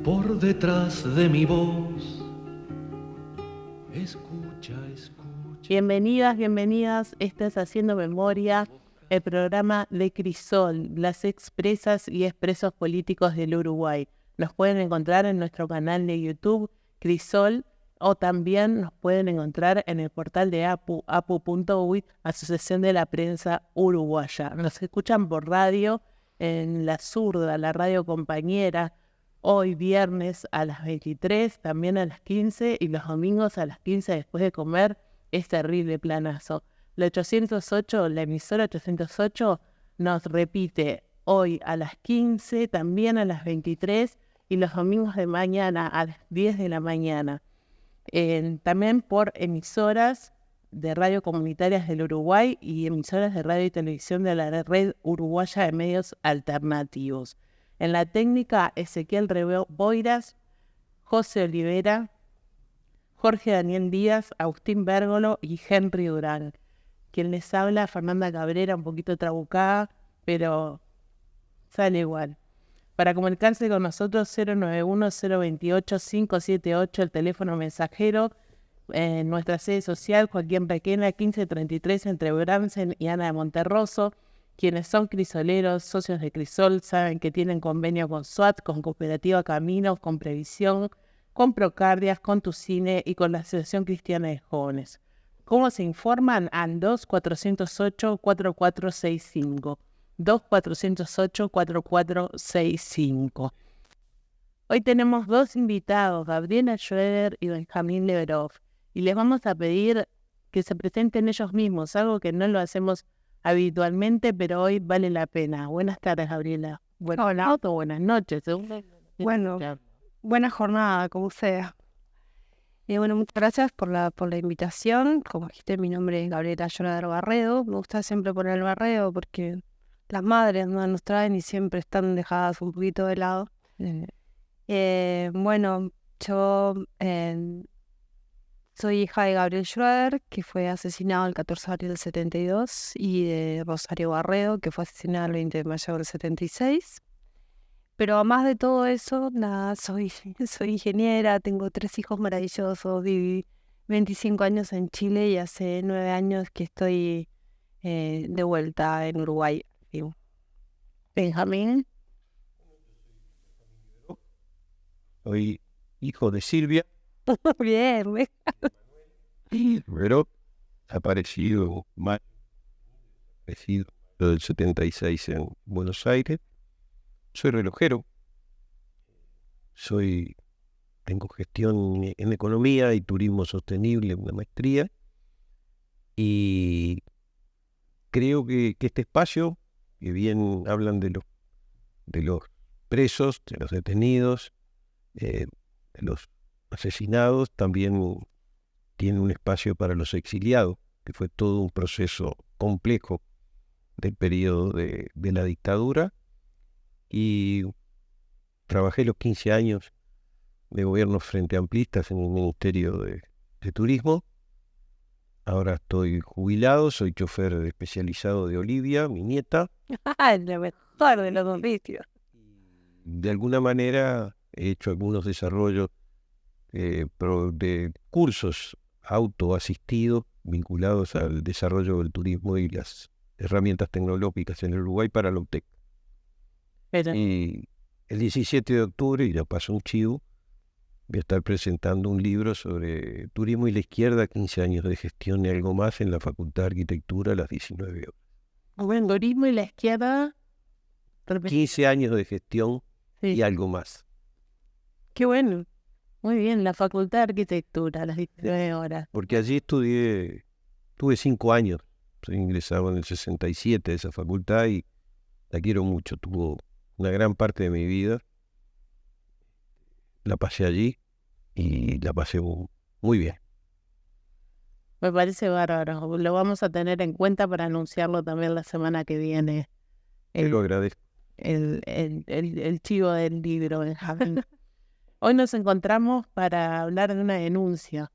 por detrás de mi voz. Escucha, escucha. Bienvenidas. Estás Haciendo Memoria, el programa de Crisol, las expresas y expresos políticos del Uruguay. Nos pueden encontrar en nuestro canal de YouTube, Crisol, o también nos pueden encontrar en el portal de apu.uy, Asociación de la Prensa Uruguaya. Nos escuchan por radio en La Zurda, la radio compañera, hoy viernes a las 23, también a las 15 y los domingos a las 15 después de comer. Es terrible planazo. La 808, la emisora 808 nos repite hoy a las 15, también a las 23 y los domingos de mañana a las 10 de la mañana. También por emisoras de radio comunitarias del Uruguay y emisoras de radio y televisión de la Red Uruguaya de Medios Alternativos. En la técnica, Ezequiel Boiras, José Olivera, Jorge Daniel Díaz, Agustín Bérgolo y Henry Durán. Quien les habla, Fernanda Cabrera, un poquito trabucada, pero sale igual. Para comunicarse con nosotros, 091-028-578, el teléfono mensajero, en nuestra sede social, Joaquín Requena, 1533, entre Bransen y Ana de Monterroso. Quienes son crisoleros, socios de Crisol, saben que tienen convenio con SWAT, con Cooperativa Caminos, con Previsión, con Procardias, con Tucine y con la Asociación Cristiana de Jóvenes. ¿Cómo se informan? Al 2408-4465. 2408-4465. Hoy tenemos dos invitados, Gabriela Schroeder y Benjamín Leverov, y les vamos a pedir que se presenten ellos mismos, algo que no lo hacemos habitualmente, pero hoy vale la pena. Buenas tardes, Gabriela. Hola. Buenas noches. Bueno, buena jornada, como sea. Muchas gracias por la invitación. Como dijiste, mi nombre es Gabriela Schroeder Barredo. Me gusta siempre poner el Barredo porque las madres nos traen y siempre están dejadas un poquito de lado. Yo soy hija de Gabriel Schroeder, que fue asesinado el 14 de abril del 72, y de Rosario Barredo, que fue asesinada el 20 de mayo del 76. Pero además de todo eso, soy ingeniera, tengo 3 hijos maravillosos, viví 25 años en Chile y hace 9 años que estoy de vuelta en Uruguay. Benjamín. Soy hijo de Silvia. Bien, Pero aparecido del 76 en Buenos Aires. Soy relojero. Tengo gestión en economía y turismo sostenible, una maestría. Y creo que este espacio, que bien hablan de los presos, de los detenidos, de los asesinados, también tiene un espacio para los exiliados, que fue todo un proceso complejo del periodo de la dictadura. Y trabajé los 15 años de gobierno frente amplistas en el Ministerio de Turismo. Ahora estoy jubilado, soy chofer especializado de Olivia, mi nieta. Lo mejor de los oficios. De alguna manera he hecho algunos desarrollos de cursos autoasistidos vinculados al desarrollo del turismo y las herramientas tecnológicas en el Uruguay para la UTEC. Y el 17 de octubre, y ya pasó un chivo, voy a estar presentando un libro sobre turismo y la izquierda, 15 años de gestión y algo más en la Facultad de Arquitectura a las 19 horas. Bueno, turismo y la izquierda. 15 años de gestión y algo más. Qué bueno. Muy bien, la Facultad de Arquitectura a las 19 horas. Porque allí tuve 5 años. Soy ingresado en el 67 de esa facultad y la quiero mucho. Tuvo una gran parte de mi vida. La pasé allí y la pasé muy bien. Me parece bárbaro. Lo vamos a tener en cuenta para anunciarlo también la semana que viene. Te lo agradezco. El chivo del libro, Benjamín. Hoy nos encontramos para hablar de una denuncia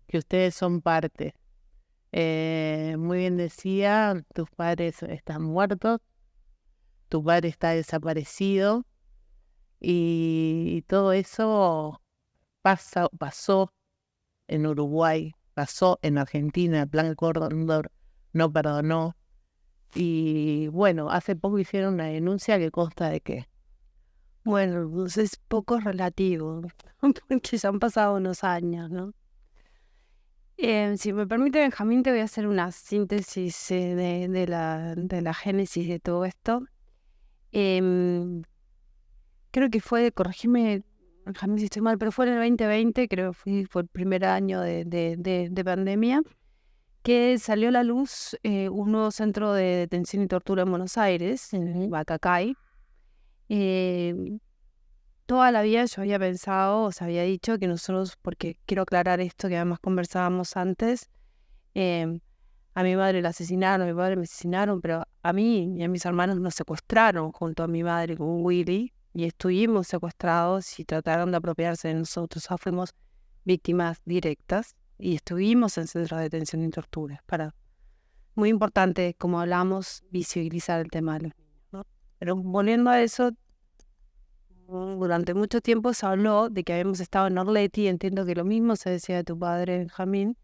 que ustedes son parte. Muy bien decía, tus padres están muertos, tu padre está desaparecido Y todo eso pasó en Uruguay, pasó en Argentina, el Plan Cóndor no perdonó. Y bueno, hace poco hicieron una denuncia que consta de que Bueno, pues es poco relativo, porque ya han pasado unos años, ¿no? Si me permite, Benjamín, te voy a hacer una síntesis de la génesis de todo esto. Em, Creo que corregime, Benjamín, si estoy mal, pero fue en el 2020, creo que fue el primer año de pandemia, que salió a la luz un nuevo centro de detención y tortura en Buenos Aires, en Bacacay. Toda la vida yo había pensado, o se había dicho que nosotros, porque quiero aclarar esto que además conversábamos antes, a mi madre la asesinaron, a mi padre me asesinaron, pero a mí y a mis hermanos nos secuestraron junto a mi madre con Willy y estuvimos secuestrados y trataron de apropiarse de nosotros. O sea, fuimos víctimas directas y estuvimos en centros de detención y tortura. Muy importante, como hablamos, visibilizar el tema de los niños, ¿no? Pero volviendo a eso, durante mucho tiempo se habló de que habíamos estado en Orleti, entiendo que lo mismo se decía de tu padre, Benjamín,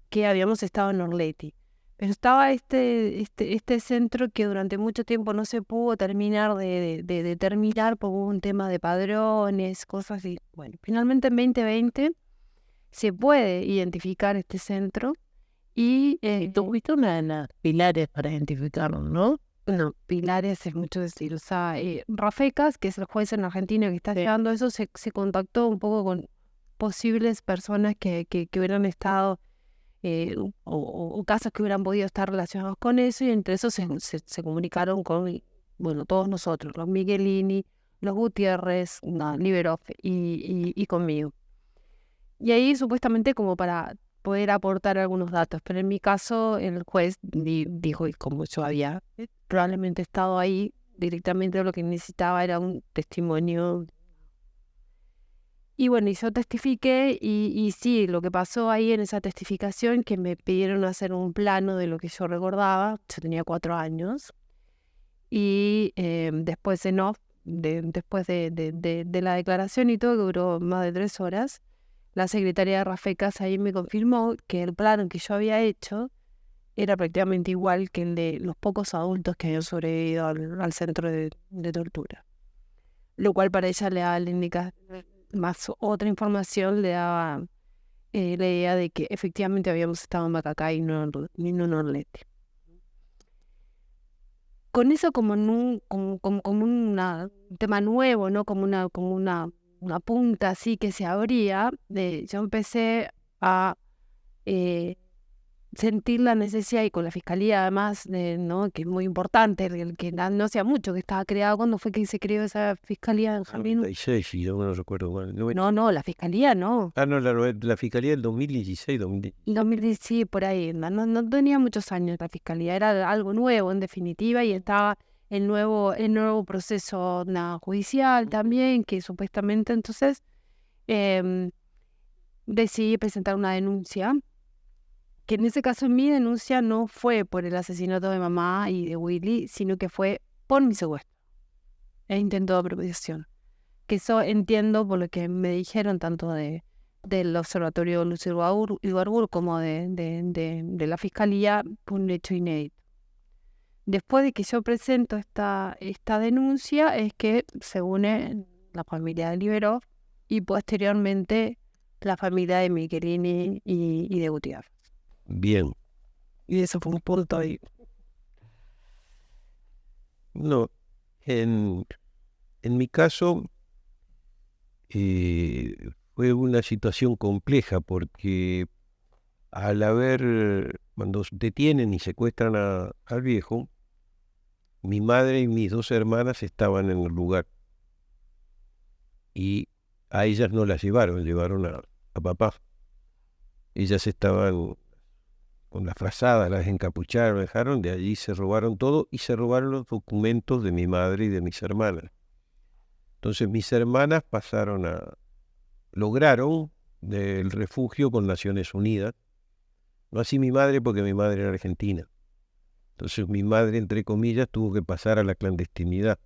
que habíamos estado en Orleti. Pero estaba este centro que durante mucho tiempo no se pudo terminar de determinar por un tema de padrones, cosas así. Bueno, finalmente en 2020 se puede identificar este centro y tuviste unos pilares para identificarlo, ¿no? no, pilares es mucho decir. O sea, Rafecas, que es el juez en Argentina que está llevando eso, se contactó un poco con posibles personas que hubieran estado, o casos que hubieran podido estar relacionados con eso, y entre esos se comunicaron con, bueno, todos nosotros, los Miguelini, los Gutiérrez, Liberov y conmigo. Y ahí supuestamente como para poder aportar algunos datos, pero en mi caso el juez dijo, y como yo había probablemente estado ahí, directamente lo que necesitaba era un testimonio. Y bueno, y yo testifiqué y sí, lo que pasó ahí en esa testificación, que me pidieron hacer un plano de lo que yo recordaba, yo tenía 4 años, y después después de la declaración y todo, que duró más de 3 horas, la secretaria de Rafecas ahí me confirmó que el plano que yo había hecho era prácticamente igual que el de los pocos adultos que habían sobrevivido al centro de tortura. Lo cual para ella le daba más otra información, le daba la idea de que efectivamente habíamos estado en Bacacay y no en Orleti. Con eso como un tema nuevo, ¿no? Como una punta así que se abría, yo empecé a sentir la necesidad, y con la fiscalía además, ¿no? Que es muy importante, que no hacía mucho que estaba creado. ¿Cuándo fue que se creó esa fiscalía, Benjamín? 96, si no recuerdo mal. No, la fiscalía no. No, la fiscalía del 2016, 2017. 2010, sí, por ahí. No tenía muchos años la fiscalía, era algo nuevo en definitiva, y estaba el nuevo proceso judicial también, que supuestamente entonces decidí presentar una denuncia, que en ese caso mi denuncia no fue por el asesinato de mamá y de Willy, sino que fue por mi secuestro e intento de apropiación. Que eso entiendo por lo que me dijeron tanto del Observatorio Luz Ibargur como de la Fiscalía, por un hecho inédito. Después de que yo presento esta denuncia es que se une la familia de Liberov y posteriormente la familia de Michelini y de Gutiérrez. Bien. Y eso fue un punto ahí. No, en mi caso fue una situación compleja porque cuando detienen y secuestran al viejo, mi madre y mis 2 hermanas estaban en el lugar y a ellas no las llevaron a papá. Ellas estaban con las frazadas, las encapucharon, dejaron, de allí se robaron todo y se robaron los documentos de mi madre y de mis hermanas. Entonces mis hermanas lograron el refugio con Naciones Unidas, no así mi madre, porque mi madre era argentina. Entonces mi madre, entre comillas, tuvo que pasar a la clandestinidad.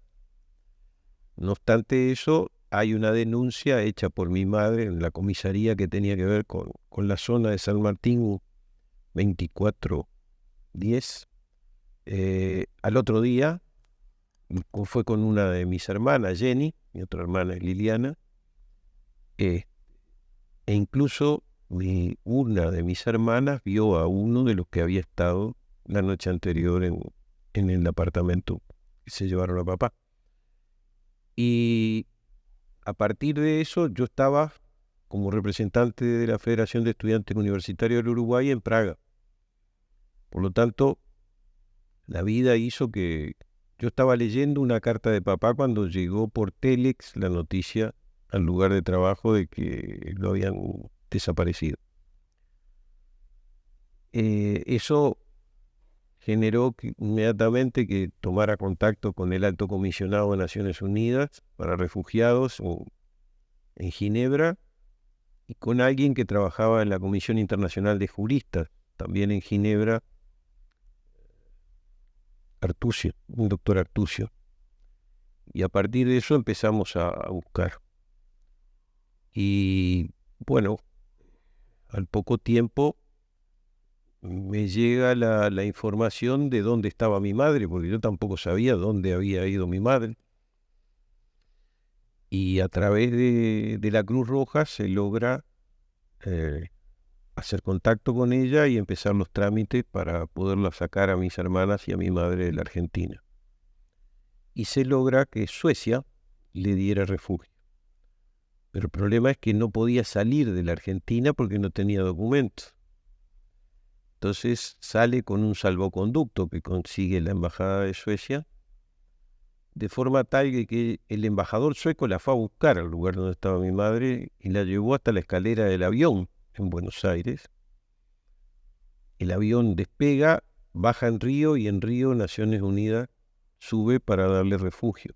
No obstante eso, hay una denuncia hecha por mi madre en la comisaría que tenía que ver con la zona de San Martín 2410. Al otro día fue con una de mis hermanas, Jenny, mi otra hermana es Liliana, e incluso una de mis hermanas vio a uno de los que había estado la noche anterior en el apartamento que se llevaron a papá. Y a partir de eso yo estaba como representante de la Federación de Estudiantes Universitarios del Uruguay en Praga. Por lo tanto, la vida hizo que yo estaba leyendo una carta de papá cuando llegó por Telex la noticia al lugar de trabajo de que lo habían desaparecido. Eso generó inmediatamente que tomara contacto con el Alto Comisionado de Naciones Unidas para Refugiados en Ginebra y con alguien que trabajaba en la Comisión Internacional de Juristas, también en Ginebra, Artucio, un doctor Artucio. Y a partir de eso empezamos a buscar. Y bueno, al poco tiempo me llega la información de dónde estaba mi madre, porque yo tampoco sabía dónde había ido mi madre. Y a través de la Cruz Roja se logra hacer contacto con ella y empezar los trámites para poderla sacar a mis hermanas y a mi madre de la Argentina. Y se logra que Suecia le diera refugio. Pero el problema es que no podía salir de la Argentina porque no tenía documentos. Entonces sale con un salvoconducto que consigue la Embajada de Suecia, de forma tal que el embajador sueco la fue a buscar al lugar donde estaba mi madre y la llevó hasta la escalera del avión en Buenos Aires. El avión despega, baja en Río y en Río Naciones Unidas sube para darle refugio.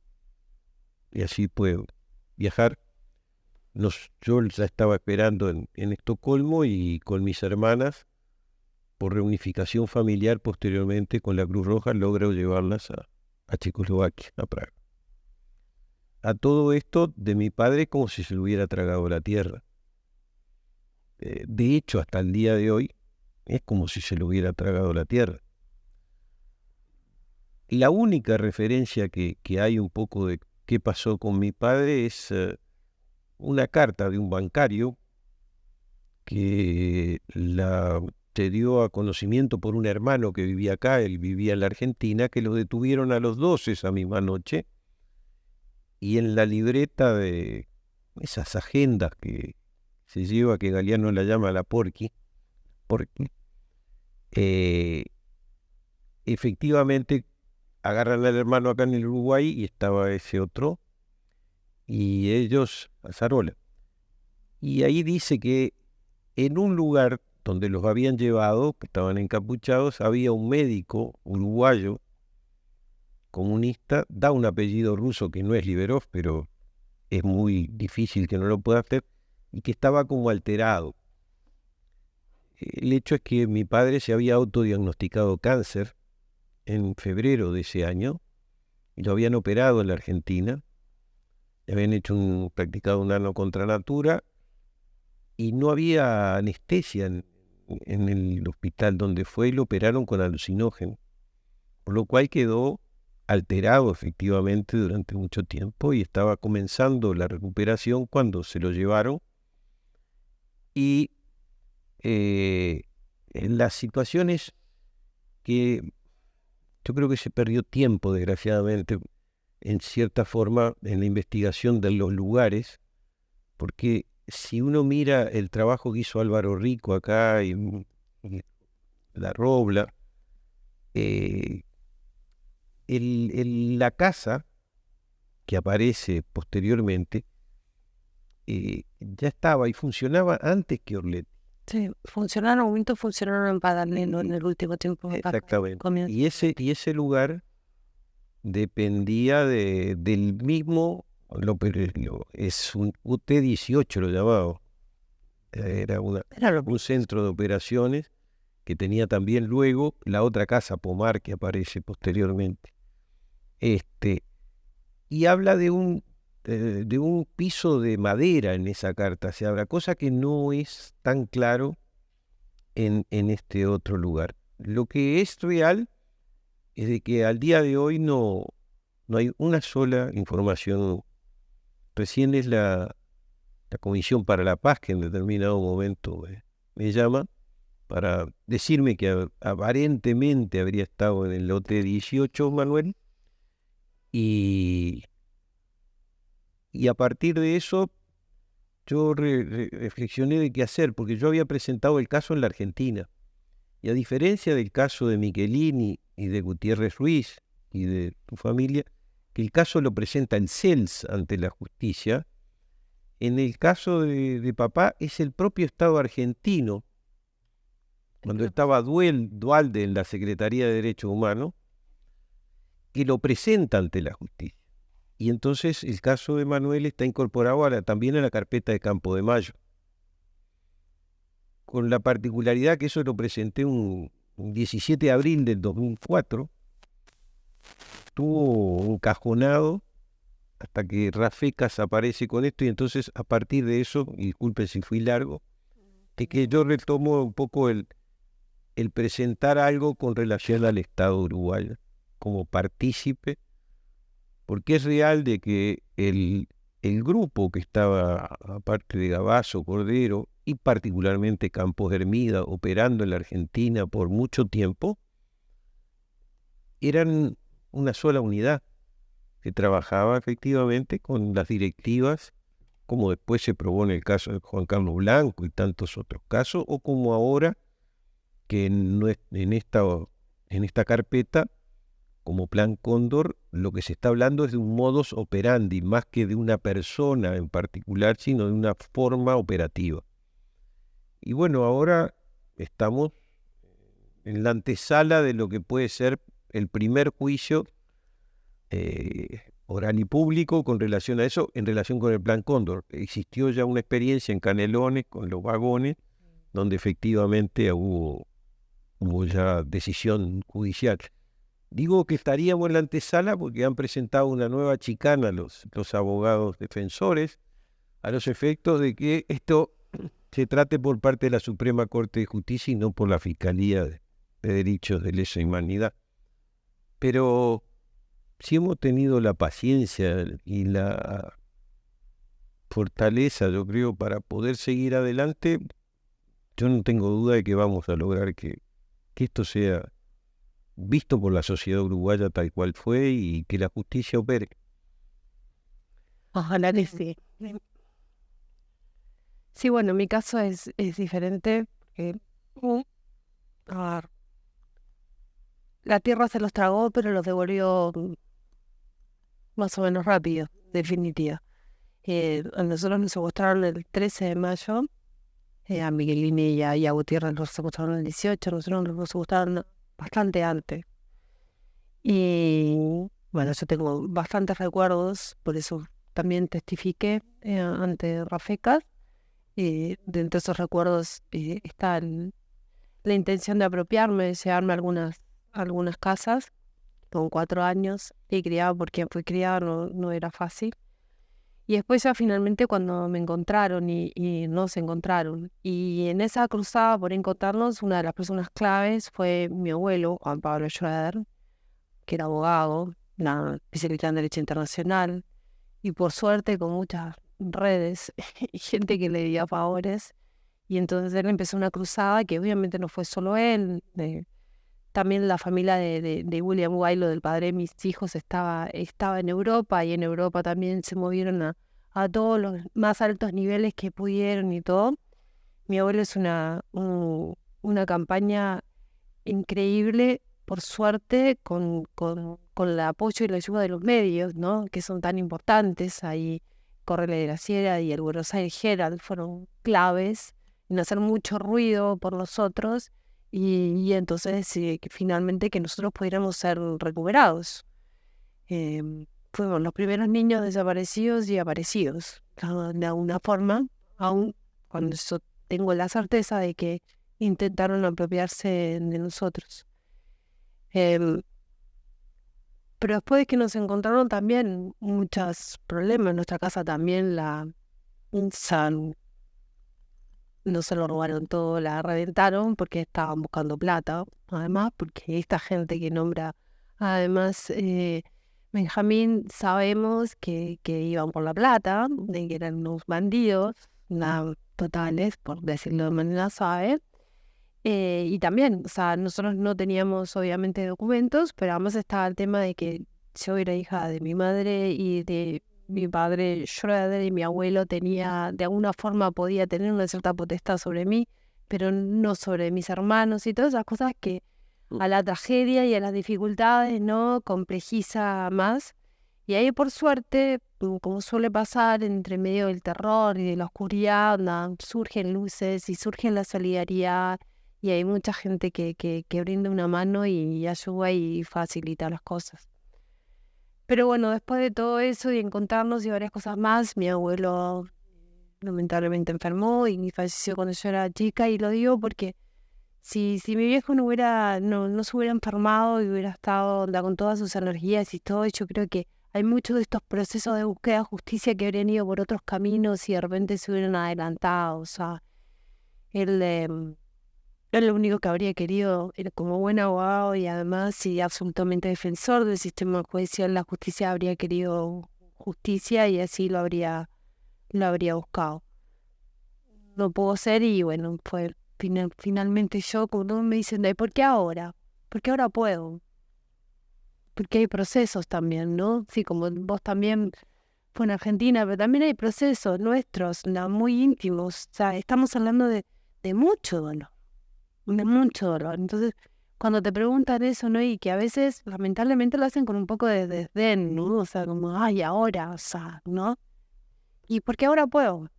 Y así puede viajar. Yo ya estaba esperando en Estocolmo y con mis hermanas, por reunificación familiar posteriormente con la Cruz Roja, logro llevarlas a Checoslovaquia, a Praga. A todo esto de mi padre como si se lo hubiera tragado la tierra. De hecho, hasta el día de hoy, es como si se lo hubiera tragado la tierra. La única referencia que hay un poco de qué pasó con mi padre es una carta de un bancario que se dio a conocimiento por un hermano que vivía acá, él vivía en la Argentina, que lo detuvieron a los 12 esa misma noche, y en la libreta de esas agendas que se lleva, que Galeano la llama la porqui, efectivamente agarran al hermano acá en el Uruguay y estaba ese otro, y ellos, Azarola. Y ahí dice que en un lugar donde los habían llevado, que estaban encapuchados, había un médico uruguayo, comunista, da un apellido ruso que no es Liberov, pero es muy difícil que no lo pueda hacer, y que estaba como alterado. El hecho es que mi padre se había autodiagnosticado cáncer en febrero de ese año, y lo habían operado en la Argentina, le habían practicado un ano contra natura, y no había anestesia en el hospital donde fue y lo operaron con alucinógeno, por lo cual quedó alterado efectivamente durante mucho tiempo y estaba comenzando la recuperación cuando se lo llevaron. Y en las situaciones que yo creo que se perdió tiempo, desgraciadamente, en cierta forma, en la investigación de los lugares, porque si uno mira el trabajo que hizo Álvaro Rico acá y La Robla, la casa que aparece posteriormente ya estaba y funcionaba antes que Orlet. Sí, funcionaron en paralelo en el último tiempo. Exactamente. Y ese lugar dependía del mismo, es un UT-18 lo llamaba. Era un centro de operaciones que tenía también luego la otra casa Pomar que aparece posteriormente. Y habla de un de un piso de madera en esa carta se habla, cosa que no es tan claro en este otro lugar. Lo que es real es de que al día de hoy no hay una sola información. Recién es la Comisión para la Paz que en determinado momento me llama para decirme que aparentemente habría estado en el lote 18, Manuel, y a partir de eso yo reflexioné de qué hacer, porque yo había presentado el caso en la Argentina, y a diferencia del caso de Michelini y de Gutiérrez Ruiz y de tu familia, que el caso lo presenta el CELS ante la justicia, en el caso de papá es el propio Estado argentino, cuando estaba Dualde en la Secretaría de Derechos Humanos, que lo presenta ante la justicia. Y entonces el caso de Manuel está incorporado también a la carpeta de Campo de Mayo, con la particularidad que eso lo presenté un 17 de abril del 2004, estuvo encajonado hasta que Rafecas aparece con esto, y entonces a partir de eso, y disculpen si fui largo, es que yo retomo un poco el presentar algo con relación al Estado uruguayo como partícipe, porque es real de que el grupo que estaba, aparte de Gavazo, Cordero y particularmente Campos Hermida, operando en la Argentina por mucho tiempo, eran una sola unidad que trabajaba efectivamente con las directivas, como después se probó en el caso de Juan Carlos Blanco y tantos otros casos, o como ahora que en esta carpeta, como Plan Cóndor, lo que se está hablando es de un modus operandi, más que de una persona en particular, sino de una forma operativa. Y bueno, ahora estamos en la antesala de lo que puede ser el primer juicio oral y público con relación a eso, en relación con el Plan Cóndor. Existió ya una experiencia en Canelones con los vagones, donde efectivamente hubo ya decisión judicial. Digo que estaríamos en la antesala porque han presentado una nueva chicana los abogados defensores, a los efectos de que esto se trate por parte de la Suprema Corte de Justicia y no por la Fiscalía de Delitos de Lesa Humanidad. Pero si hemos tenido la paciencia y la fortaleza, yo creo, para poder seguir adelante, yo no tengo duda de que vamos a lograr que esto sea visto por la sociedad uruguaya tal cual fue y que la justicia opere. Ojalá que sí. Sí, bueno, en mi caso es diferente porque, a ver, la tierra se los tragó, pero los devolvió más o menos rápido, definitiva. A nosotros nos secuestraron el 13 de mayo, a Miguelini y a Gutiérrez los secuestraron el 18, nosotros nos secuestraron bastante antes. Y bueno, yo tengo bastantes recuerdos, por eso también testifiqué ante Rafecas. Dentro de esos recuerdos está la intención de apropiarme, de llevarme a algunas casas. Con 4 años y criado por quien fui criado no era fácil. Y después ya finalmente cuando me encontraron y nos encontraron. Y en esa cruzada por encontrarnos, una de las personas claves fue mi abuelo, Juan Pablo Schroeder, que era abogado, especialista en Derecho Internacional, y por suerte con muchas redes y gente que le dio favores. Y entonces él empezó una cruzada que obviamente no fue solo él, también la familia de William Wylo, del padre de mis hijos, estaba en Europa, y en Europa también se movieron a todos los más altos niveles que pudieron y todo. Mi abuelo es una campaña increíble, por suerte, con el apoyo y la ayuda de los medios, ¿no?, que son tan importantes. Ahí Correo de la Sierra y el Buenos Aires Herald fueron claves en hacer mucho ruido por nosotros. Y entonces finalmente que nosotros pudiéramos ser recuperados. Fuimos los primeros niños desaparecidos y aparecidos, de alguna forma, aun cuando yo tengo la certeza de que intentaron apropiarse de nosotros. Pero después de que nos encontraron también muchos problemas, en nuestra casa también no se lo robaron todo, la reventaron porque estaban buscando plata, además, porque esta gente que nombra, además, Benjamín, sabemos que iban por la plata, de que eran unos bandidos, totales, por decirlo de manera suave. Y también, o sea, nosotros no teníamos obviamente documentos, pero además estaba el tema de que yo era hija de mi madre y de mi padre Schroeder, y mi abuelo tenía, de alguna forma podía tener una cierta potestad sobre mí, pero no sobre mis hermanos y todas esas cosas que a la tragedia y a las dificultades no complejiza más. Y ahí, por suerte, como suele pasar, entre medio del terror y de la oscuridad, surgen luces y surge la solidaridad, y hay mucha gente que brinda una mano y ayuda y facilita las cosas. Pero bueno, después de todo eso y encontrarnos y varias cosas más, mi abuelo lamentablemente enfermó y falleció cuando yo era chica, y lo digo porque si mi viejo no se hubiera enfermado y hubiera estado con todas sus energías y todo, yo creo que hay muchos de estos procesos de búsqueda de justicia que habrían ido por otros caminos y de repente se hubieran adelantado. O sea, él lo único que habría querido era, como buen abogado y además y absolutamente defensor del sistema judicial, la justicia habría querido justicia y así lo habría buscado. No pudo ser, y bueno, fue finalmente yo, cuando me dicen, "Ay, ¿por qué ahora? ¿Por qué ahora puedo?" Porque hay procesos también, ¿no? Sí, como vos también fue en Argentina, pero también hay procesos nuestros, muy íntimos. O sea, estamos hablando de mucho dolor, de mucho dolor. Entonces, cuando te preguntan eso, ¿no? Y que a veces, lamentablemente, lo hacen con un poco de desdén, ¿no? O sea, como, ay, ahora, o sea, ¿no? ¿Y por qué ahora puedo?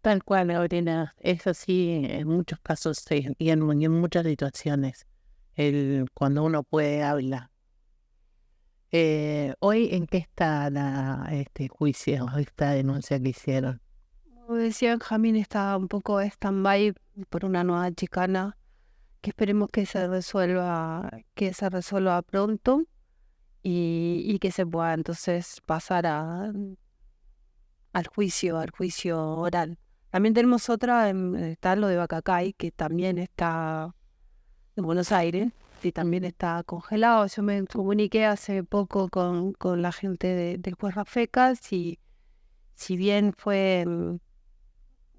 Tal cual, Gabriela. Eso sí, en muchos casos sí, y en muchas situaciones. Cuando uno puede, habla. Hoy, ¿en qué está este juicio, esta denuncia que hicieron? Como decía Benjamín, está un poco stand-by por una nueva chicana que esperemos que se resuelva pronto y que se pueda entonces pasar al juicio oral. También tenemos otra, está lo de Bacacay, que también está en Buenos Aires y también está congelado. Yo me comuniqué hace poco con la gente del juez Rafecas, y si bien fue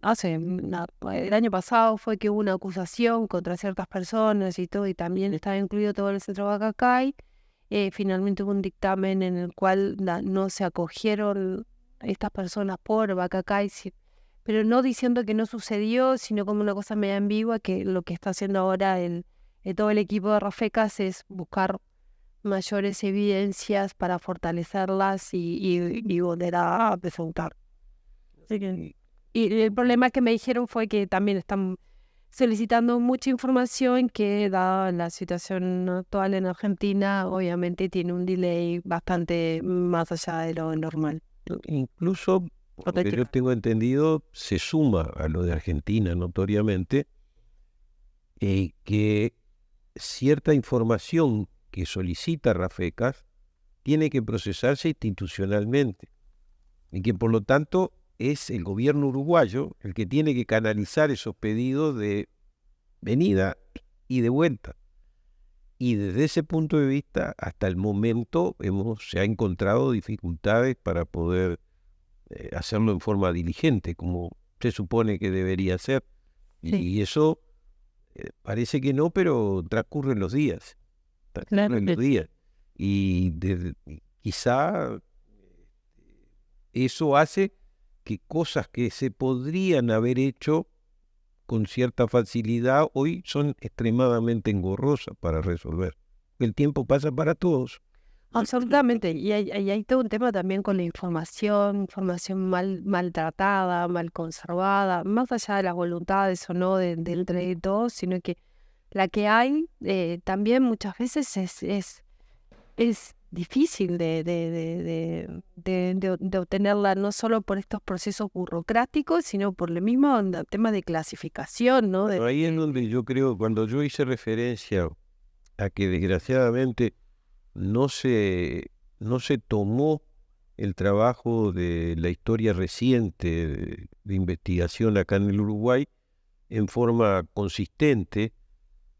el año pasado fue que hubo una acusación contra ciertas personas y todo, y también estaba incluido todo el centro Bacacay, finalmente hubo un dictamen en el cual no se acogieron estas personas por Bacacay, pero no diciendo que no sucedió, sino como una cosa media ambigua, que lo que está haciendo ahora todo el equipo de Rafecas es buscar mayores evidencias para fortalecerlas y volver a presentar. Así que, y el problema que me dijeron fue que también están solicitando mucha información que, dada la situación actual en Argentina, obviamente tiene un delay bastante más allá de lo normal. Incluso, por lo que yo tengo entendido, se suma a lo de Argentina notoriamente, que cierta información que solicita Rafecas tiene que procesarse institucionalmente, y que por lo tanto es el gobierno uruguayo el que tiene que canalizar esos pedidos de venida y de vuelta. Y desde ese punto de vista, hasta el momento se ha encontrado dificultades para poder hacerlo en forma diligente, como se supone que debería ser. Sí. Y eso parece que no, pero transcurren los días. Y quizá eso hace que cosas que se podrían haber hecho con cierta facilidad hoy son extremadamente engorrosas para resolver. El tiempo pasa para todos. Absolutamente, y hay todo un tema también con la información maltratada, mal conservada, más allá de las voluntades o no de entre todos, sino que la que hay también muchas veces es difícil de obtenerla, no solo por estos procesos burocráticos, sino por el mismo tema de clasificación, ¿no? Ahí es donde yo creo, cuando yo hice referencia a que desgraciadamente no se tomó el trabajo de la historia reciente de investigación acá en el Uruguay en forma consistente,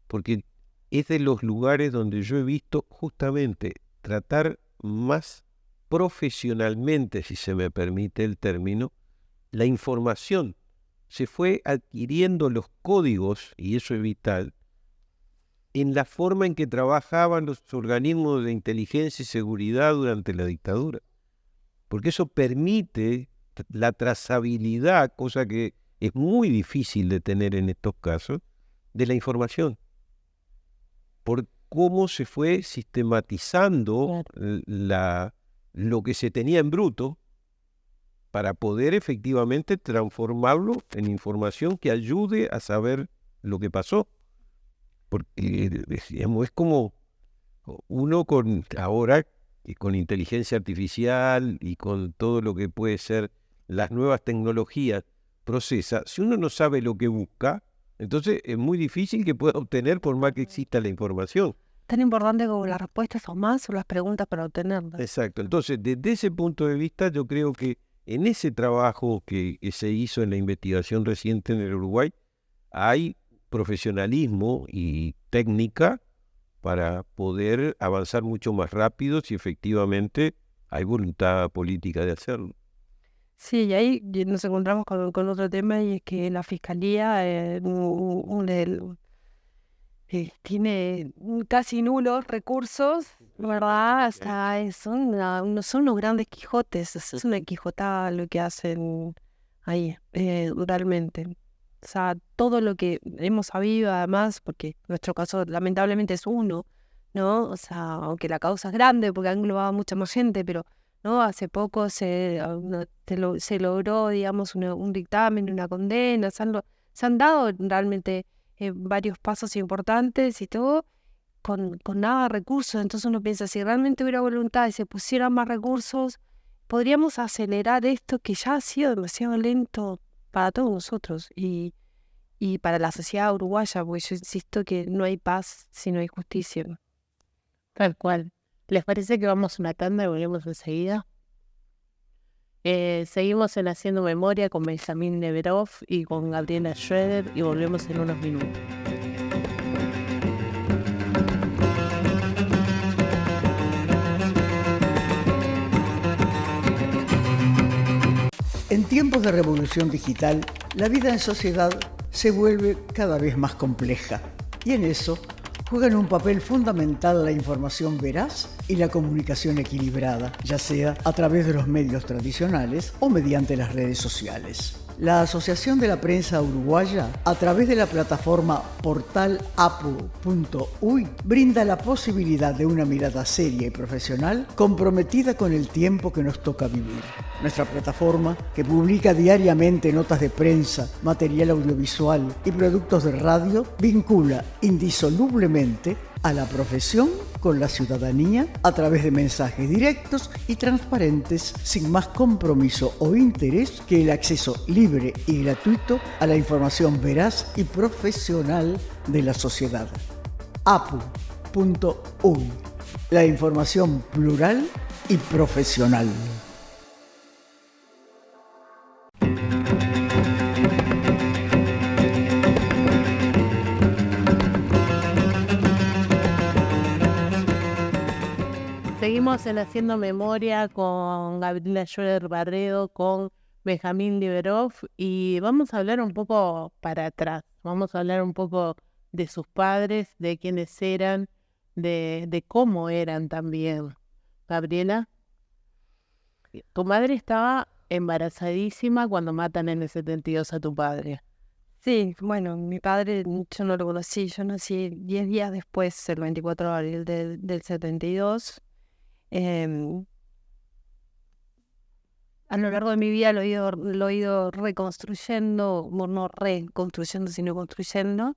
porque es de los lugares donde yo he visto justamente tratar más profesionalmente, si se me permite el término, la información. Se fue adquiriendo los códigos, y eso es vital, en la forma en que trabajaban los organismos de inteligencia y seguridad durante la dictadura. Porque eso permite la trazabilidad, cosa que es muy difícil de tener en estos casos, de la información. Por cómo se fue sistematizando lo que se tenía en bruto para poder efectivamente transformarlo en información que ayude a saber lo que pasó. Porque, digamos, es como uno ahora, y con inteligencia artificial y con todo lo que puede ser las nuevas tecnologías, procesa. Si uno no sabe lo que busca, entonces es muy difícil que pueda obtener por más que exista la información. Tan importante como las respuestas o más son las preguntas para obtenerlas. Exacto. Entonces, desde ese punto de vista, yo creo que en ese trabajo que se hizo en la investigación reciente en el Uruguay, hay profesionalismo y técnica para poder avanzar mucho más rápido si efectivamente hay voluntad política de hacerlo. Sí, y ahí nos encontramos con otro tema, y es que la Fiscalía tiene casi nulos recursos, ¿verdad? Hasta son unos grandes Quijotes, es una quijotada lo que hacen ahí, realmente. O sea, todo lo que hemos sabido, además, porque nuestro caso lamentablemente es uno, ¿no? O sea, aunque la causa es grande porque ha englobado a mucha más gente, pero ¿no? Hace poco se logró, digamos, un dictamen, una condena, se han dado realmente varios pasos importantes y todo con nada de recursos. Entonces uno piensa, si realmente hubiera voluntad y se pusieran más recursos, podríamos acelerar esto que ya ha sido demasiado lento para todos nosotros y para la sociedad uruguaya, porque yo insisto que no hay paz si no hay justicia. Tal cual. ¿Les parece que vamos a una tanda y volvemos enseguida? Seguimos en Haciendo Memoria con Benjamín Neverov y con Gabriela Schroeder y volvemos en unos minutos. En tiempos de revolución digital, la vida en sociedad se vuelve cada vez más compleja y en eso juegan un papel fundamental la información veraz y la comunicación equilibrada, ya sea a través de los medios tradicionales o mediante las redes sociales. La Asociación de la Prensa Uruguaya, a través de la plataforma portalapu.uy, brinda la posibilidad de una mirada seria y profesional comprometida con el tiempo que nos toca vivir. Nuestra plataforma, que publica diariamente notas de prensa, material audiovisual y productos de radio, vincula indisolublemente a la profesión con la ciudadanía a través de mensajes directos y transparentes, sin más compromiso o interés que el acceso libre y gratuito a la información veraz y profesional de la sociedad. apu.uy, la información plural y profesional. Seguimos en Haciendo Memoria con Gabriela Schroeder Barredo, con Benjamín Neverov y vamos a hablar un poco para atrás. Vamos a hablar un poco de sus padres, de quiénes eran, de cómo eran también. Gabriela, tu madre estaba embarazadísima cuando matan en el 72 a tu padre. Sí, bueno, mi padre yo no lo conocí, yo nací 10 días después, el 24 de abril del 72. A lo largo de mi vida lo he ido reconstruyendo, no reconstruyendo, sino construyendo.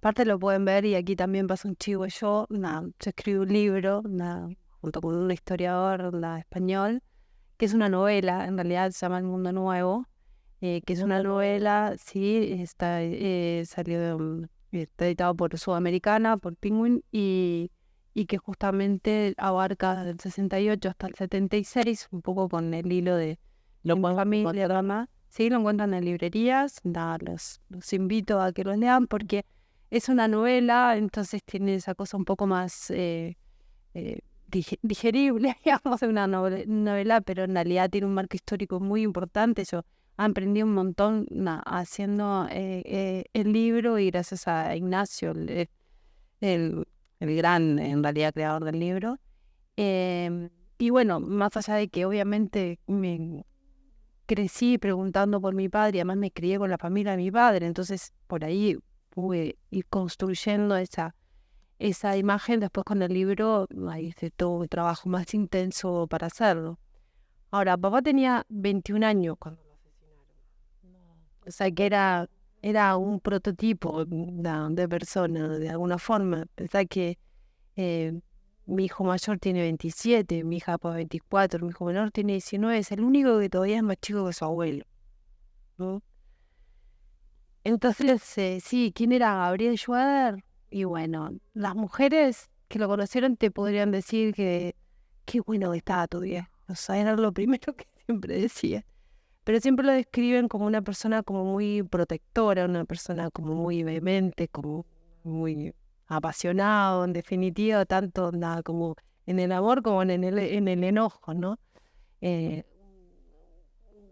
Parte lo pueden ver, y aquí también pasa un chivo. Yo escribí un libro, junto con un historiador español, que es una novela, en realidad se llama El Mundo Nuevo, que es una novela, sí, está editado por Sudamericana, por Penguin, y y que justamente abarca del 68 hasta el 76, un poco con el hilo de mi familia, drama. Sí, lo encuentran en librerías, nada, los invito a que lo lean porque es una novela, entonces tiene esa cosa un poco más digerible, digamos, de una novela, pero en realidad tiene un marco histórico muy importante. Yo aprendí un montón haciendo el libro y gracias a Ignacio, el gran, en realidad, creador del libro. Y bueno, más allá de que obviamente me crecí preguntando por mi padre y además me crié con la familia de mi padre, entonces por ahí pude ir construyendo esa imagen. Después con el libro ahí hice todo un trabajo más intenso para hacerlo. Ahora, papá tenía 21 años cuando lo asesinaron. O sea que era un prototipo de persona, de alguna forma. Pensá que mi hijo mayor tiene 27, mi hija 24, mi hijo menor tiene 19, es el único que todavía es más chico que su abuelo, ¿no? Entonces, sí, ¿quién era Gabriel Schwader? Y bueno, las mujeres que lo conocieron te podrían decir que qué bueno que estaba tu viejo. O sea, era lo primero que siempre decía. Pero siempre lo describen como una persona como muy protectora, una persona como muy vehemente, como muy apasionado, en definitiva, tanto nada como en el amor como en el enojo, ¿no? Eh,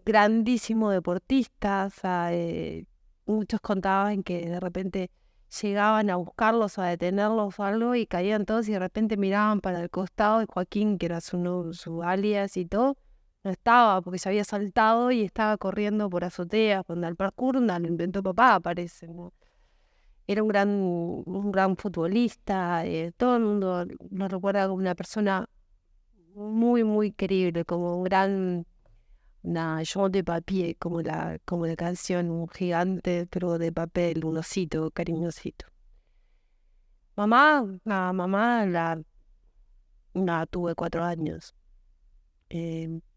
Grandísimo deportista, o sea, muchos contaban que de repente llegaban a buscarlos o a detenerlos o algo y caían todos y de repente miraban para el costado de Joaquín, que era su alias y todo, no estaba porque se había saltado y estaba corriendo por azoteas, donde al parkour lo inventó papá, parece, ¿no? Era un gran futbolista, todo el mundo lo recuerda como una persona muy, muy querible, como un gran Jean de papier, como la canción, un gigante, pero de papel, un osito, cariñosito. Mamá la tuve 4 años.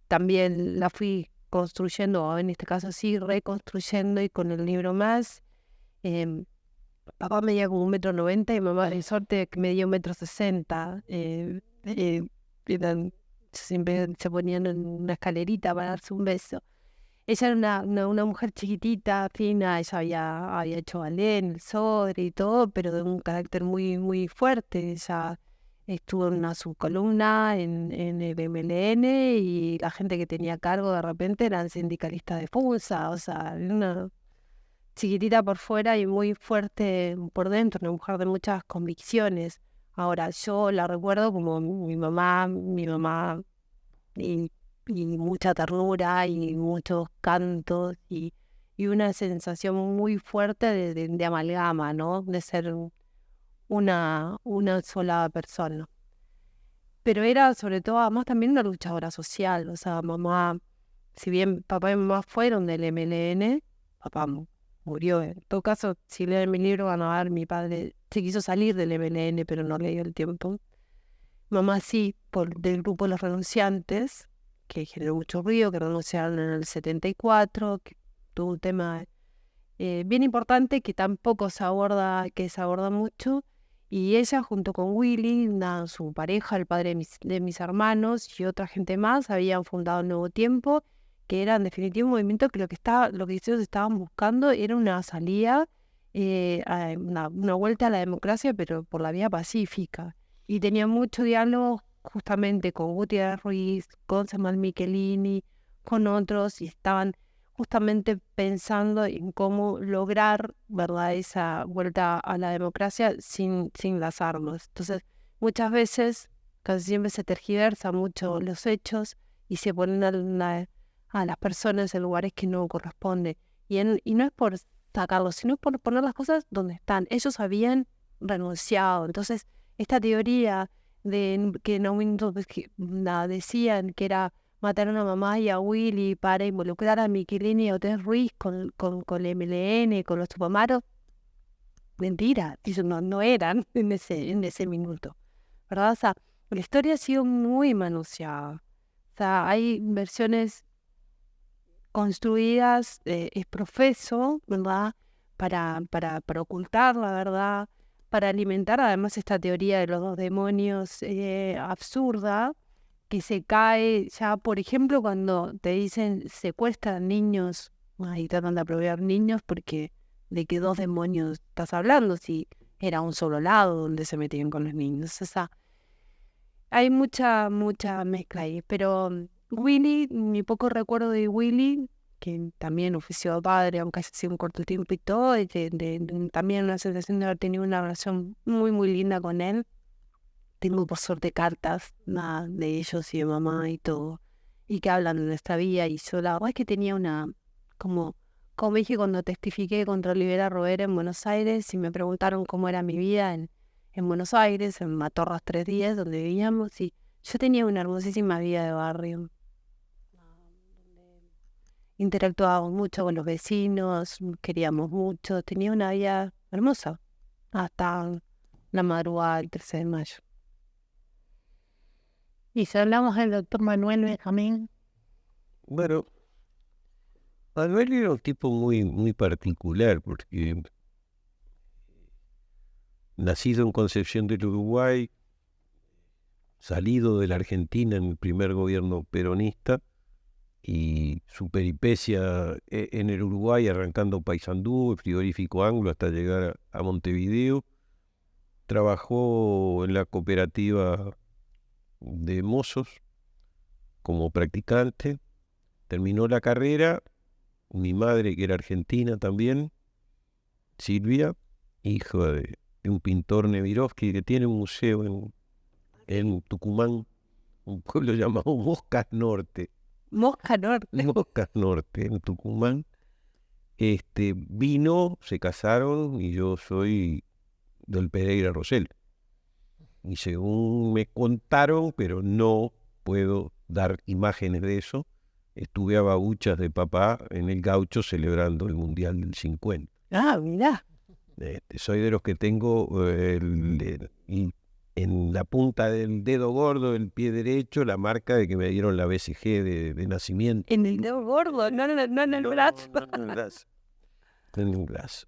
También la fui construyendo, o en este caso sí, reconstruyendo y con el libro más. Papá medía como 1,90 m y mamá, de suerte, que medía 1,60 m. Siempre se ponían en una escalerita para darse un beso. Ella era una mujer chiquitita, fina, ella había hecho ballet en el Sodre y todo, pero de un carácter muy, muy fuerte. Ella estuvo en una subcolumna en el MLN y la gente que tenía cargo de repente eran sindicalistas de FUNSA, o sea, era una chiquitita por fuera y muy fuerte por dentro, una mujer de muchas convicciones. Ahora, yo la recuerdo como mi mamá y mucha ternura y muchos cantos y una sensación muy fuerte de amalgama, ¿no? De ser una sola persona. Pero era sobre todo, además, también una luchadora social. O sea, mamá, si bien papá y mamá fueron del MLN, papá murió. En todo caso, si leen mi libro van a ver, mi padre se quiso salir del MLN, pero no le dio el tiempo. Mamá sí, del grupo de los renunciantes, que generó mucho ruido, que renunciaron en el 74, que tuvo un tema bien importante que tampoco se aborda mucho. Y ella, junto con Willy, su pareja, el padre de mis hermanos y otra gente más, habían fundado un Nuevo Tiempo, que era en definitiva un movimiento que lo que ellos estaban buscando era una salida, una vuelta a la democracia, pero por la vía pacífica. Y tenía mucho diálogo justamente con Gutiérrez Ruiz, con Samuel Michelini, con otros, y estaban justamente pensando en cómo lograr, ¿verdad?, esa vuelta a la democracia sin las armas. Entonces, muchas veces, casi siempre se tergiversan mucho los hechos y se ponen a las personas en lugares que no corresponden. Y no es por sacarlos, sino por poner las cosas donde están. Ellos habían renunciado. Entonces, esta teoría de que en un momento decían que era matar a una mamá y a Willy para involucrar a Michelini y a Otés Ruiz con el MLN, con los Tupamaros, mentira, ellos no eran en ese minuto, ¿verdad? O sea, la historia ha sido muy manoseada. O sea, hay versiones construidas, es profeso, ¿verdad? Para ocultar la verdad, para alimentar además esta teoría de los dos demonios absurda, que se cae ya, por ejemplo, cuando te dicen secuestran niños, ahí tratan de apropiar niños porque de qué dos demonios estás hablando, si era un solo lado donde se metían con los niños. O sea, hay mucha mezcla ahí, pero Willy, mi poco recuerdo de Willy, que también ofició de padre, aunque haya sido un corto tiempo y todo, y también una sensación de haber tenido una relación muy linda con él. Tengo por suerte cartas de ellos y de mamá y todo, y que hablan de nuestra vida, y yo la verdad es que tenía como dije cuando testifiqué contra Olivera Robera en Buenos Aires, y me preguntaron cómo era mi vida en Buenos Aires, en Matorras 310, donde vivíamos, y yo tenía una hermosísima vida de barrio. Interactuábamos mucho con los vecinos, queríamos mucho, tenía una vida hermosa, hasta la madrugada del 13 de mayo. Y si hablamos del doctor Manuel Benjamín, Bueno, Manuel era un tipo muy particular, porque nacido en Concepción del Uruguay, salido de la Argentina en el primer gobierno peronista, y su peripecia en el Uruguay, arrancando Paysandú, el frigorífico Anglo, hasta llegar a Montevideo. Trabajó en la cooperativa de mozos como practicante, terminó la carrera. Mi madre, que era argentina también, Silvia, hija de un pintor Nevirovsky, que tiene un museo en Tucumán, un pueblo llamado Moscas Norte. Mosca Norte. Moscas Norte, en Tucumán. Vino, se casaron, y yo soy del Pereira Rosell. Y según me contaron, pero no puedo dar imágenes de eso, estuve a babuchas de papá en el Gaucho celebrando el Mundial del 50. mirá. Soy de los que tengo en la punta del dedo gordo del pie derecho la marca de que me dieron la BCG de nacimiento. En el dedo gordo, no en el brazo. No, en el brazo. En el brazo.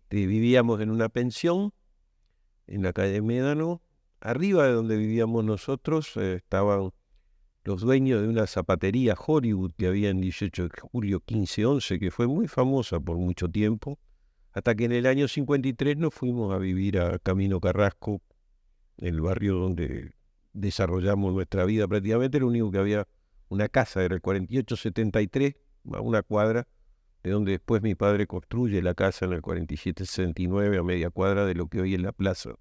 Vivíamos en una pensión en la calle Médano. Arriba de donde vivíamos nosotros estaban los dueños de una zapatería Hollywood que había en 18 de julio 1511, que fue muy famosa por mucho tiempo, hasta que en el año 53 nos fuimos a vivir a Camino Carrasco, el barrio donde desarrollamos nuestra vida. Prácticamente lo único que había una casa era el 4873, a una cuadra, de donde después mi padre construye la casa en el 4769, a media cuadra de lo que hoy es la plaza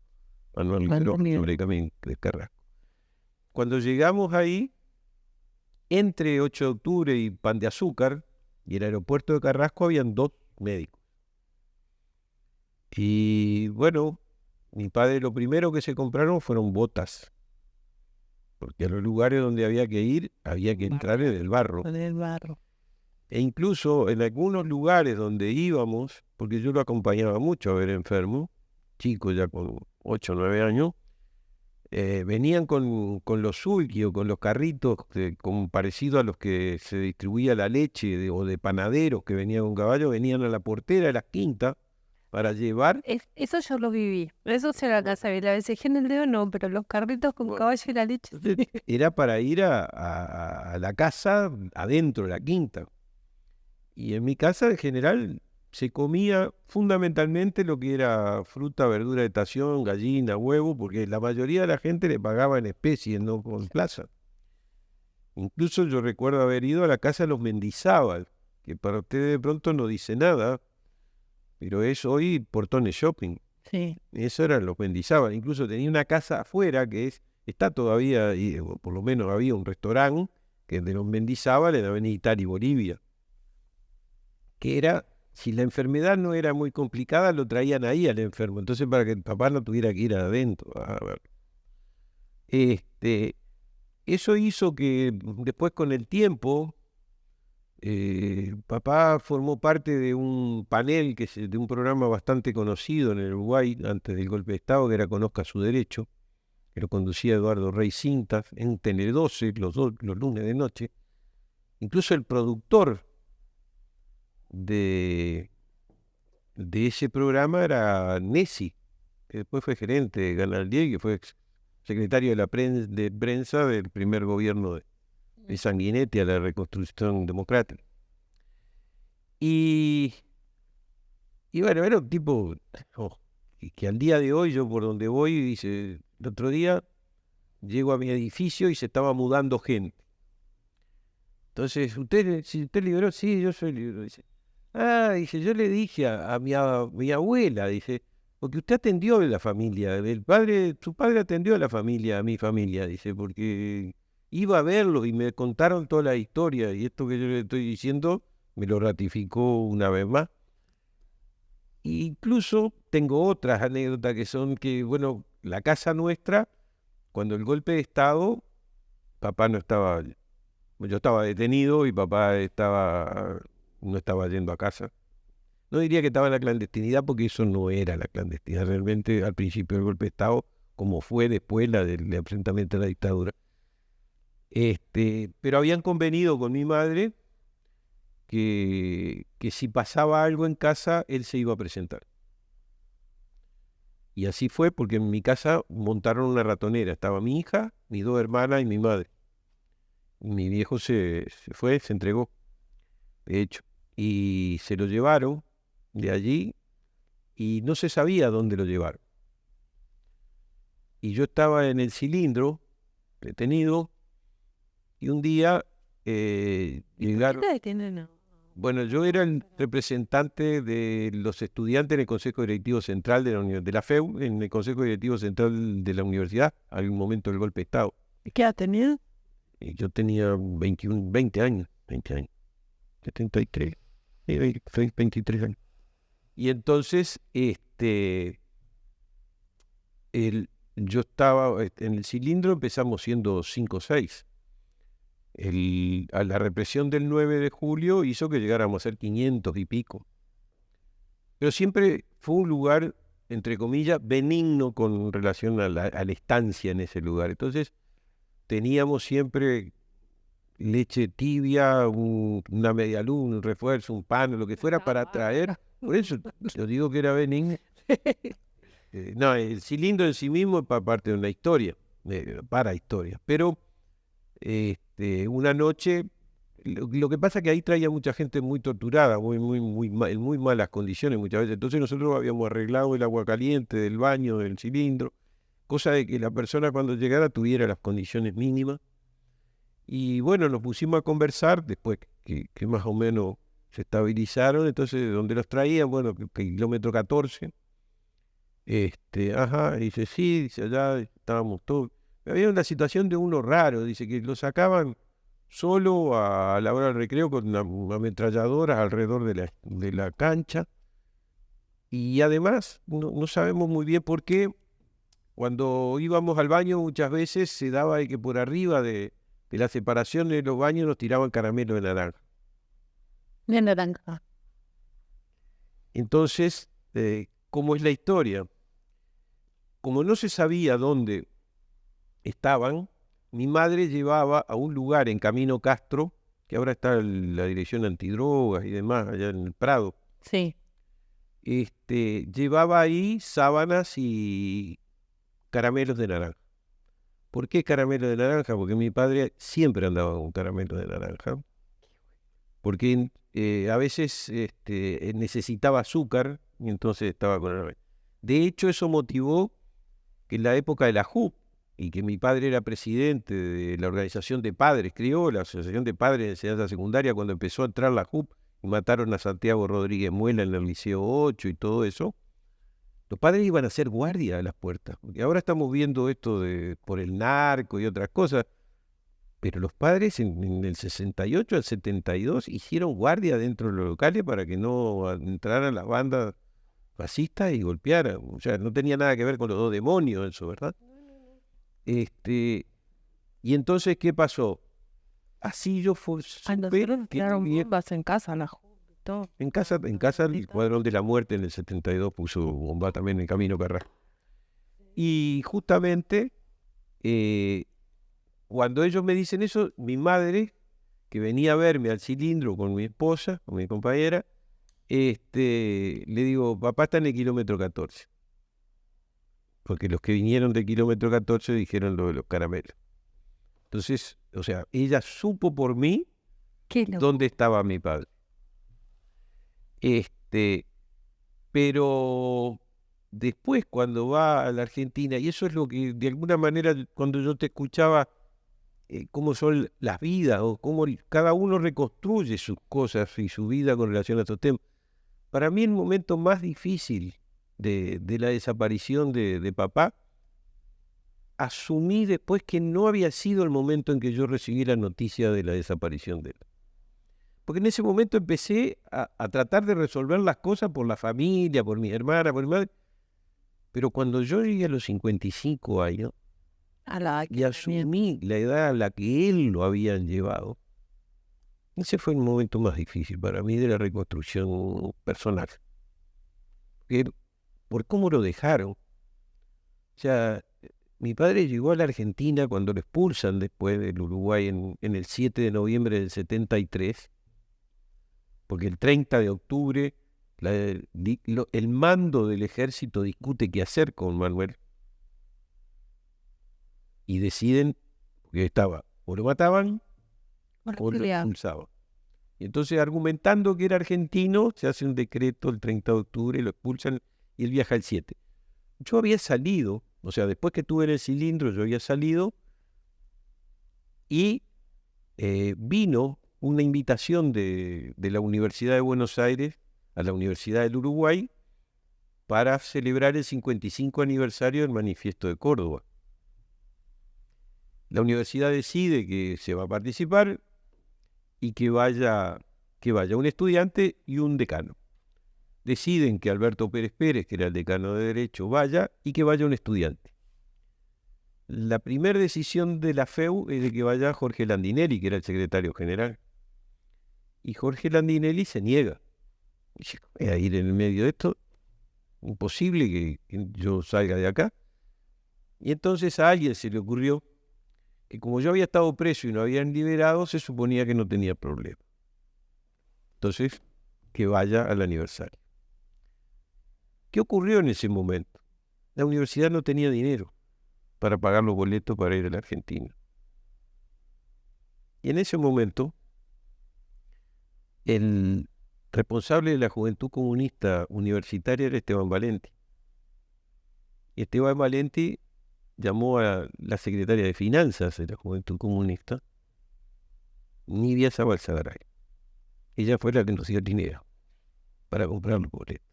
Manuel Giró, sobre Camino de Carrasco. Cuando llegamos ahí, entre 8 de octubre y Pan de Azúcar y el aeropuerto de Carrasco, habían 2 médicos. Y bueno, mi padre lo primero que se compraron fueron botas, porque a los lugares donde había que ir, había que entrar en el barro. En el barro. E incluso en algunos lugares donde íbamos, porque yo lo acompañaba mucho a ver enfermo, chico ya con 8 o 9 años, venían con los sulky o con los carritos como parecido a los que se distribuía la leche o de panaderos que venían con caballo, venían a la portera de las quintas para llevar. Eso yo lo viví. Eso se lo alcanza a ver. La BCG en el dedo no, pero los carritos con caballo y la leche. Era para ir a la casa adentro de la quinta. Y en mi casa en general se comía fundamentalmente lo que era fruta, verdura de estación, gallina, huevo, porque la mayoría de la gente le pagaba en especie, no con plaza. Incluso yo recuerdo haber ido a la casa de los Mendizábal, que para ustedes de pronto no dice nada, pero es hoy Portones Shopping. Sí. Eso eran los Mendizábal. Incluso tenía una casa afuera que está todavía, o por lo menos había un restaurante que es de los Mendizábal en Avenida Italia y Bolivia, que era, si la enfermedad no era muy complicada, lo traían ahí al enfermo, entonces para que el papá no tuviera que ir adentro a ver. Eso hizo que después, con el tiempo, papá formó parte de un panel, de un programa bastante conocido en el Uruguay antes del golpe de Estado, que era Conozca su Derecho, que lo conducía Eduardo Rey Cintas en Tele 12 los lunes de noche. Incluso el productor de ese programa era Nessi, que después fue gerente de Canal 10, que fue secretario de la prensa del primer gobierno de Sanguinetti a la reconstrucción democrática. Y bueno, era un tipo que al día de hoy, yo por donde voy, dice, el otro día llego a mi edificio y se estaba mudando gente. Entonces, si usted liberó, sí, yo soy liberó. Dice, dice, yo le dije a mi abuela, dice, porque usted atendió a la familia, su padre atendió a la familia, a mi familia, dice, porque iba a verlo y me contaron toda la historia y esto que yo le estoy diciendo me lo ratificó una vez más. Incluso tengo otras anécdotas que son que, bueno, la casa nuestra, cuando el golpe de Estado, papá no estaba, yo estaba detenido y papá no estaba yendo a casa. No diría que estaba en la clandestinidad porque eso no era la clandestinidad realmente al principio del golpe de Estado, como fue después del enfrentamiento a la dictadura. Pero habían convenido con mi madre que si pasaba algo en casa, él se iba a presentar. Y así fue, porque en mi casa montaron una ratonera. Estaba mi hija, mis 2 hermanas y mi madre. Y mi viejo se entregó, de hecho. Y se lo llevaron de allí y no se sabía dónde lo llevaron. Y yo estaba en el Cilindro, detenido, y un día llegaron... Bueno, yo era el representante de los estudiantes en el Consejo Directivo Central de la FEU, en el Consejo Directivo Central de la universidad, al momento del golpe de Estado. ¿Qué ha tenido? Y yo tenía 20 años, 73, 23 años. Y entonces, yo estaba en el Cilindro, empezamos siendo 5 o 6. A la represión del 9 de julio hizo que llegáramos a ser 500 y pico. Pero siempre fue un lugar, entre comillas, benigno con relación a la estancia en ese lugar. Entonces teníamos siempre leche tibia, una media luna, un refuerzo, un pan, lo que fuera para traer. Por eso yo digo que era benigno. No, el Cilindro en sí mismo es parte de una historia, para historia. Pero una noche, lo que pasa es que ahí traía mucha gente muy torturada, en muy malas condiciones muchas veces. Entonces nosotros habíamos arreglado el agua caliente del baño, del Cilindro, cosa de que la persona cuando llegara tuviera las condiciones mínimas. Y bueno, nos pusimos a conversar después que más o menos se estabilizaron. Entonces, donde los traían, bueno, kilómetro 14. Dice, sí, dice, allá estábamos todos. Había una situación de uno raro, dice que lo sacaban solo a la hora del recreo con ametralladoras alrededor de la cancha. Y además, no sabemos muy bien por qué, cuando íbamos al baño muchas veces se daba de que por arriba de la separación de los baños nos tiraban caramelo de naranja. De naranja. Entonces, ¿cómo es la historia? Como no se sabía dónde estaban, mi madre llevaba a un lugar en Camino Castro, que ahora está la dirección antidrogas y demás, allá en el Prado. Sí. Llevaba ahí sábanas y caramelos de naranja. ¿Por qué caramelo de naranja? Porque mi padre siempre andaba con caramelo de naranja. Porque a veces necesitaba azúcar y entonces estaba con caramelo. De hecho, eso motivó que en la época de la JUP, y que mi padre era presidente de la organización de padres, crió la Asociación de Padres de Enseñanza Secundaria cuando empezó a entrar la JUP y mataron a Santiago Rodríguez Muela en el Liceo 8 y todo eso. Los padres iban a hacer guardia a las puertas, porque ahora estamos viendo esto por el narco y otras cosas, pero los padres en el 68 al 72 hicieron guardia dentro de los locales para que no entraran las bandas fascistas y golpearan. O sea, no tenía nada que ver con los 2 demonios eso, ¿verdad? Y entonces, ¿qué pasó? Así yo supe que bombas en casa, todo. En casa el Escuadrón de la Muerte en el 72 puso bomba también en Camino Carrasco. Y justamente cuando ellos me dicen eso, mi madre, que venía a verme al Cilindro con mi esposa, con mi compañera, le digo, papá está en el kilómetro 14. porque los que vinieron de kilómetro 14 dijeron lo de los caramelos. Entonces, o sea, ella supo por mí Qué loco. dónde estaba mi padre. Pero después cuando va a la Argentina, y eso es lo que de alguna manera cuando yo te escuchaba, cómo son las vidas o cómo cada uno reconstruye sus cosas y su vida con relación a estos temas. Para mí el momento más difícil de la desaparición de papá, asumí después que no había sido el momento en que yo recibí la noticia de la desaparición de él. Porque en ese momento empecé a tratar de resolver las cosas por la familia, por mi hermana, por mi madre. Pero cuando yo llegué a los 55 años A la y asumí la edad a la que él lo habían llevado, ese fue el momento más difícil para mí de la reconstrucción personal. Por cómo lo dejaron. O sea, mi padre llegó a la Argentina cuando lo expulsan después del Uruguay en el 7 de noviembre del 73, porque el 30 de octubre el mando del ejército discute qué hacer con Manuel. Y deciden, porque estaba, o lo mataban o lo expulsaban. Y entonces, argumentando que era argentino, se hace un decreto el 30 de octubre, lo expulsan y él viaja el 7. Yo había salido, o sea, después que estuve en el cilindro, yo había salido y vino una invitación de la Universidad de Buenos Aires a la Universidad del Uruguay para celebrar el 55 aniversario del Manifiesto de Córdoba. La universidad decide que se va a participar y que vaya un estudiante y un decano. Deciden que Alberto Pérez Pérez, que era el decano de Derecho, vaya y que vaya un estudiante. La primera decisión de la FEU es de que vaya Jorge Landinelli, que era el secretario general. Y Jorge Landinelli se niega. Dice, voy a ir en el medio de esto, imposible que yo salga de acá. Y entonces a alguien se le ocurrió que como yo había estado preso y no habían liberado, se suponía que no tenía problema. Entonces, que vaya al aniversario. ¿Qué ocurrió en ese momento? La universidad no tenía dinero para pagar los boletos para ir a la Argentina. Y en ese momento, el responsable de la Juventud Comunista Universitaria era Esteban Valenti. Y Esteban Valenti llamó a la secretaria de Finanzas de la Juventud Comunista, Nidia Zabalzagaray. Ella fue la que nos dio el dinero para comprar los boletos.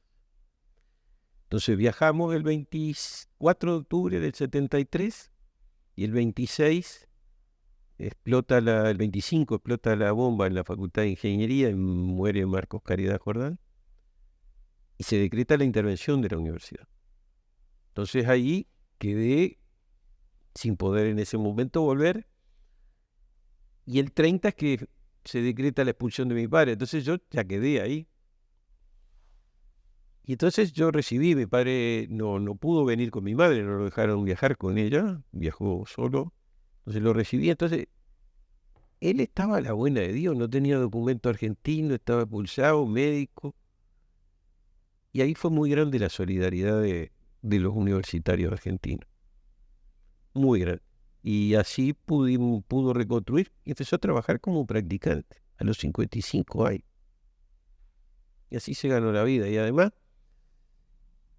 Entonces viajamos el 24 de octubre del 73 y el 26 el 25 explota la bomba en la Facultad de Ingeniería y muere Marcos Caridad Jordán y se decreta la intervención de la universidad. Entonces ahí quedé sin poder en ese momento volver y el 30 es que se decreta la expulsión de mi padre. Entonces yo ya quedé ahí. Y entonces yo recibí, mi padre no pudo venir con mi madre, no lo dejaron viajar con ella, viajó solo. Entonces lo recibí, entonces él estaba a la buena de Dios, no tenía documento argentino, estaba expulsado, médico. Y ahí fue muy grande la solidaridad de los universitarios argentinos. Muy grande. Y así pudo reconstruir y empezó a trabajar como practicante a los 55 años. Y así se ganó la vida. Y además,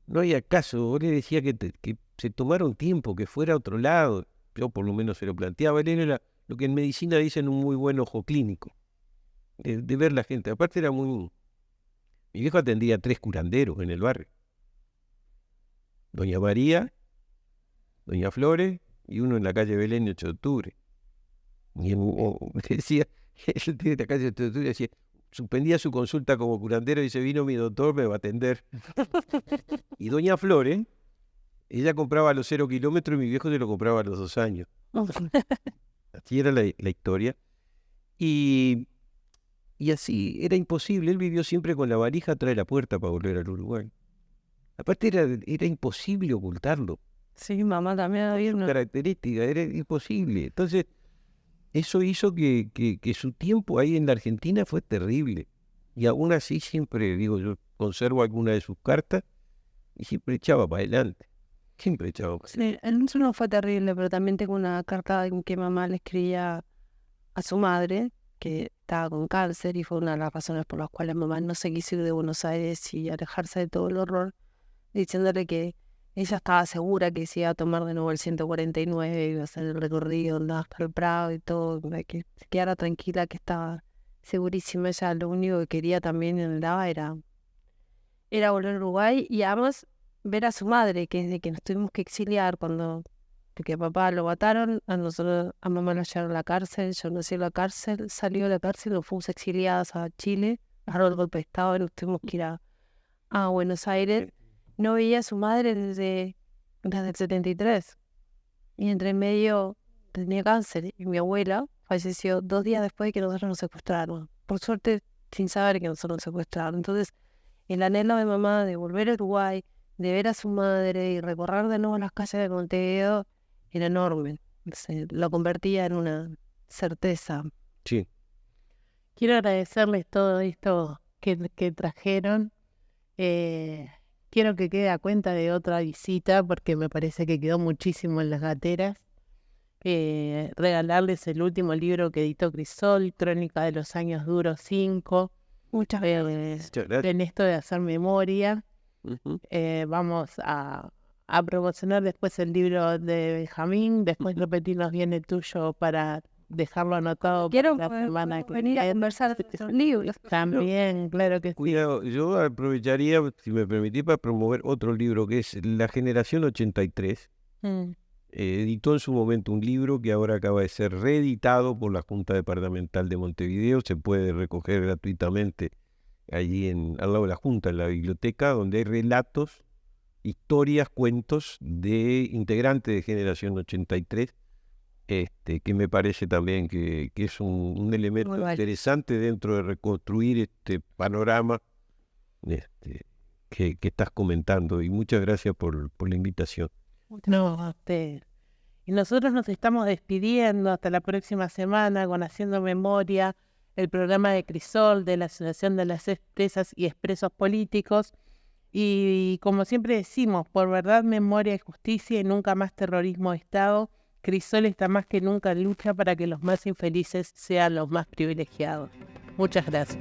no había caso. Vos le decía que se tomara un tiempo, que fuera a otro lado. Yo por lo menos se lo planteaba. Él era lo que en medicina dicen un muy buen ojo clínico. De ver la gente. Aparte era muy... Mi viejo atendía a 3 curanderos en el barrio. Doña María, Doña Flores y uno en la calle Belén, 8 de octubre. Y él decía, él de la calle 8 de octubre decía, suspendía su consulta como curandero y dice, vino mi doctor, me va a atender. Y Doña Flores, ella compraba a los 0 kilómetros y mi viejo se lo compraba a los 2 años. Así era la historia. Y así era imposible. Él vivió siempre con la valija atrás de la puerta para volver al Uruguay. Aparte era imposible ocultarlo. Sí, mamá también había una Característica, era imposible. Entonces, eso hizo que su tiempo ahí en la Argentina fue terrible. Y aún así siempre, digo, yo conservo alguna de sus cartas y siempre echaba para adelante. Siempre echaba para Sí, el nuestro no fue terrible, pero también tengo una carta en que mamá le escribía a su madre, que estaba con cáncer, y fue una de las razones por las cuales mamá no se quiso ir de Buenos Aires y alejarse de todo el horror, diciéndole que ella estaba segura que se iba a tomar de nuevo el 149, iba a hacer el recorrido, andaba hasta el Prado y todo, para que se quedara tranquila, que estaba segurísima. Ella lo único que quería también en el DABA era volver a Uruguay y además ver a su madre, que desde que nos tuvimos que exiliar cuando que a papá lo mataron, a nosotros, a mamá nos llevaron a la cárcel, yo nací en la cárcel, salió de la cárcel, nos fuimos exiliadas a Chile, agarró el golpe de Estado y nos tuvimos que ir a Buenos Aires. No veía a su madre desde el 73 y entre medio tenía cáncer y mi abuela falleció 2 días después de que nosotros nos secuestraron. Por suerte, sin saber que nosotros nos secuestraron. Entonces, el anhelo de mamá de volver a Uruguay, de ver a su madre y recorrer de nuevo las calles de Montevideo era enorme. Lo convertía en una certeza. Sí, Quiero agradecerles todo esto que trajeron. Quiero que quede a cuenta de otra visita porque me parece que quedó muchísimo en las gateras. Regalarles el último libro que editó Crisol, Crónica de los Años Duros 5. Muchas muchas gracias. En esto de hacer memoria. Ujú. Vamos a promocionar después el libro de Benjamín, después repetirnos bien el tuyo para dejarlo anotado Quiero para la semana que venir a viene. conversar de nuestros libros. También, claro que sí. Cuidado, yo aprovecharía, si me permitís, para promover otro libro que es La Generación 83. Mm. Editó en su momento un libro que ahora acaba de ser reeditado por la Junta Departamental de Montevideo. Se puede recoger gratuitamente allí al lado de la Junta, en la biblioteca, donde hay relatos, historias, cuentos de integrantes de Generación 83, que me parece también que es un elemento Muy válido. interesante dentro de reconstruir este panorama que estás comentando. Y muchas gracias por la invitación. No, a usted. Y nosotros nos estamos despidiendo hasta la próxima semana con Haciendo Memoria, el programa de Crisol, de la Asociación de las Expresas y Expresos Políticos. Y como siempre decimos, por verdad, memoria y justicia y nunca más terrorismo de Estado, Crisol está más que nunca en lucha para que los más infelices sean los más privilegiados. Muchas gracias.